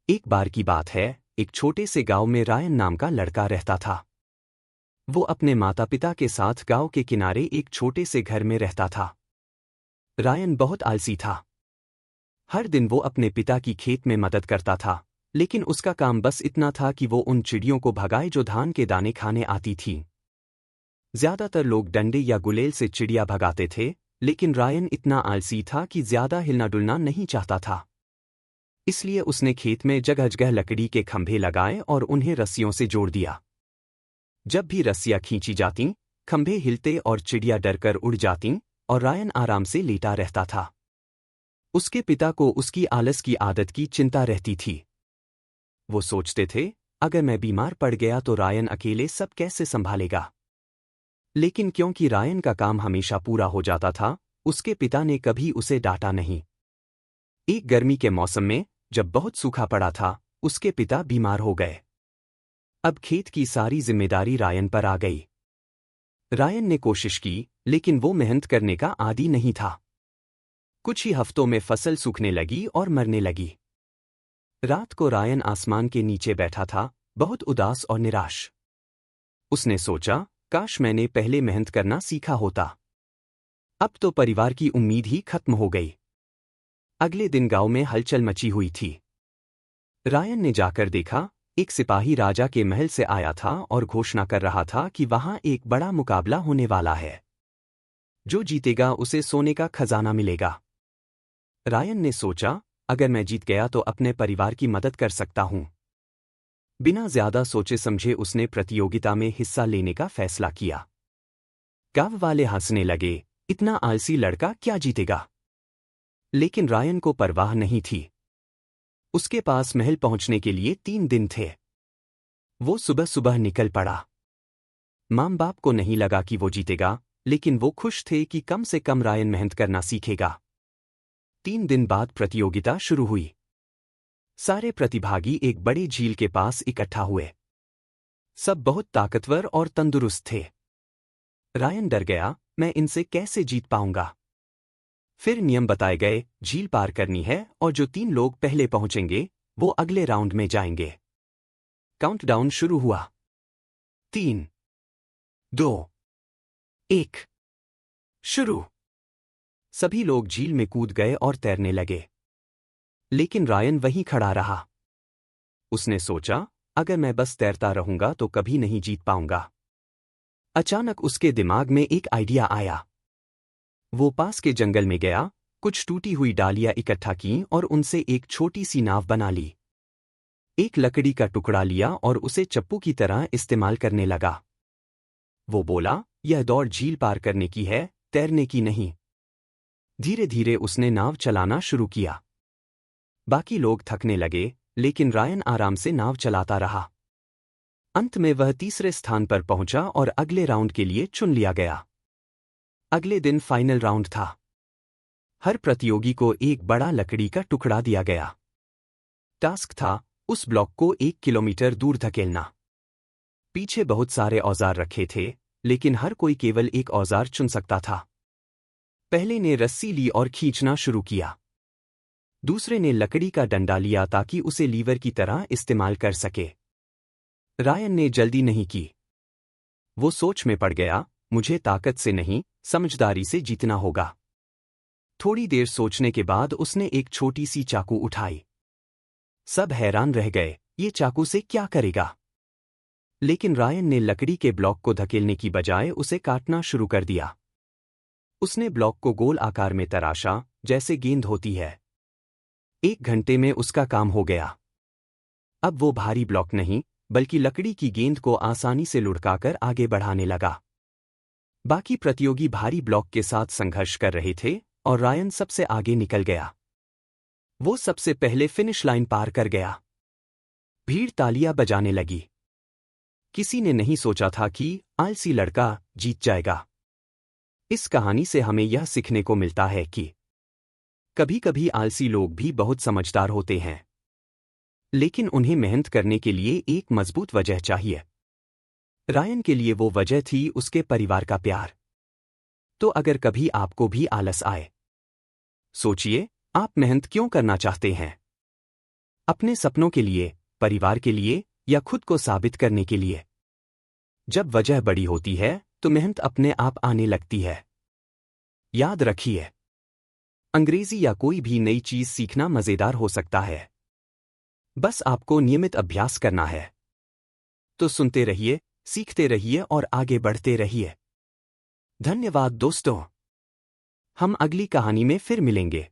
एक बार की बात है, एक छोटे से गांव में रायन नाम का लड़का रहता था। वो अपने माता पिता के साथ गांव के किनारे एक छोटे से घर में रहता था। रायन बहुत आलसी था। हर दिन वो अपने पिता की खेत में मदद करता था, लेकिन उसका काम बस इतना था कि वो उन चिड़ियों को भगाए जो धान के दाने खाने आती थीं। ज्यादातर लोग डंडे या गुलेल से चिड़िया भगाते थे, लेकिन रायन इतना आलसी था कि ज्यादा हिलना डुलना नहीं चाहता था। इसलिए उसने खेत में जगह जगह लकड़ी के खंभे लगाए और उन्हें रस्सियों से जोड़ दिया। जब भी रस्सियां खींची जातीं, खंभे हिलते और चिड़िया डरकर उड़ जातीं और रायन आराम से लेटा रहता था। उसके पिता को उसकी आलस की आदत की चिंता रहती थी। वो सोचते थे, अगर मैं बीमार पड़ गया तो रायन अकेले सब कैसे संभालेगा। लेकिन क्योंकि रायन का काम हमेशा पूरा हो जाता था, उसके पिता ने कभी उसे डांटा नहीं। एक गर्मी के मौसम में, जब बहुत सूखा पड़ा था, उसके पिता बीमार हो गए। अब खेत की सारी जिम्मेदारी रायन पर आ गई। रायन ने कोशिश की, लेकिन वो मेहनत करने का आदी नहीं था। कुछ ही हफ्तों में फसल सूखने लगी और मरने लगी। रात को रायन आसमान के नीचे बैठा था, बहुत उदास और निराश। उसने सोचा, काश मैंने पहले मेहनत करना सीखा होता। अब तो परिवार की उम्मीद ही खत्म हो गई। अगले दिन गांव में हलचल मची हुई थी। रायन ने जाकर देखा, एक सिपाही राजा के महल से आया था और घोषणा कर रहा था कि वहां एक बड़ा मुकाबला होने वाला है। जो जीतेगा उसे सोने का खजाना मिलेगा। रायन ने सोचा, अगर मैं जीत गया तो अपने परिवार की मदद कर सकता हूं। बिना ज्यादा सोचे समझे उसने प्रतियोगिता में हिस्सा लेने का फैसला किया। गांव वाले हंसने लगे, इतना आलसी लड़का क्या जीतेगा। लेकिन रायन को परवाह नहीं थी। उसके पास महल पहुंचने के लिए 3 दिन थे। वो सुबह सुबह निकल पड़ा। माँ बाप को नहीं लगा कि वो जीतेगा, लेकिन वो खुश थे कि कम से कम रायन मेहनत करना सीखेगा। 3 दिन बाद प्रतियोगिता शुरू हुई। सारे प्रतिभागी एक बड़ी झील के पास इकट्ठा हुए। सब बहुत ताकतवर और तंदुरुस्त थे। रायन डर गया, मैं इनसे कैसे जीत पाऊंगा। फिर नियम बताए गए, झील पार करनी है और जो 3 लोग पहले पहुंचेंगे, वो अगले राउंड में जाएंगे। काउंटडाउन शुरू हुआ। 3, 2, 1, शुरू। सभी लोग झील में कूद गए और तैरने लगे। लेकिन रायन वहीं खड़ा रहा। उसने सोचा, अगर मैं बस तैरता रहूंगा तो कभी नहीं जीत पाऊंगा। अचानक उसके दिमाग में एक आइडिया आया। वो पास के जंगल में गया, कुछ टूटी हुई डालियां इकट्ठा कीं और उनसे एक छोटी सी नाव बना ली। एक लकड़ी का टुकड़ा लिया और उसे चप्पू की तरह इस्तेमाल करने लगा। वो बोला, यह दौड़ झील पार करने की है, तैरने की नहीं। धीरे धीरे उसने नाव चलाना शुरू किया। बाकी लोग थकने लगे, लेकिन रायन आराम से नाव चलाता रहा। अंत में वह तीसरे स्थान पर पहुंचा और अगले राउंड के लिए चुन लिया गया। अगले दिन फाइनल राउंड था। हर प्रतियोगी को एक बड़ा लकड़ी का टुकड़ा दिया गया। टास्क था, उस ब्लॉक को 1 किलोमीटर दूर धकेलना। पीछे बहुत सारे औजार रखे थे, लेकिन हर कोई केवल एक औजार चुन सकता था। पहले ने रस्सी ली और खींचना शुरू किया। दूसरे ने लकड़ी का डंडा लिया ताकि उसे लीवर की तरह इस्तेमाल कर सके। रायन ने जल्दी नहीं की। वो सोच में पड़ गया, मुझे ताकत से नहीं, समझदारी से जीतना होगा। थोड़ी देर सोचने के बाद उसने एक छोटी सी चाकू उठाई। सब हैरान रह गए, ये चाकू से क्या करेगा। लेकिन रायन ने लकड़ी के ब्लॉक को धकेलने की बजाय उसे काटना शुरू कर दिया। उसने ब्लॉक को गोल आकार में तराशा, जैसे गेंद होती है। 1 घंटे में उसका काम हो गया। अब वो भारी ब्लॉक नहीं, बल्कि लकड़ी की गेंद को आसानी से लुढ़काकर आगे बढ़ाने लगा। बाकी प्रतियोगी भारी ब्लॉक के साथ संघर्ष कर रहे थे और रायन सबसे आगे निकल गया। वो सबसे पहले फिनिश लाइन पार कर गया। भीड़ तालियां बजाने लगी। किसी ने नहीं सोचा था कि आलसी लड़का जीत जाएगा। इस कहानी से हमें यह सीखने को मिलता है कि कभी कभी आलसी लोग भी बहुत समझदार होते हैं, लेकिन उन्हें मेहनत करने के लिए एक मजबूत वजह चाहिए। रायन के लिए वो वजह थी उसके परिवार का प्यार। तो अगर कभी आपको भी आलस आए, सोचिए, आप मेहनत क्यों करना चाहते हैं। अपने सपनों के लिए, परिवार के लिए या खुद को साबित करने के लिए। जब वजह बड़ी होती है तो मेहनत अपने आप आने लगती है। याद रखिए, अंग्रेजी या कोई भी नई चीज सीखना मजेदार हो सकता है, बस आपको नियमित अभ्यास करना है। तो सुनते रहिए, सीखते रहिए और आगे बढ़ते रहिए। धन्यवाद दोस्तों। हम अगली कहानी में फिर मिलेंगे।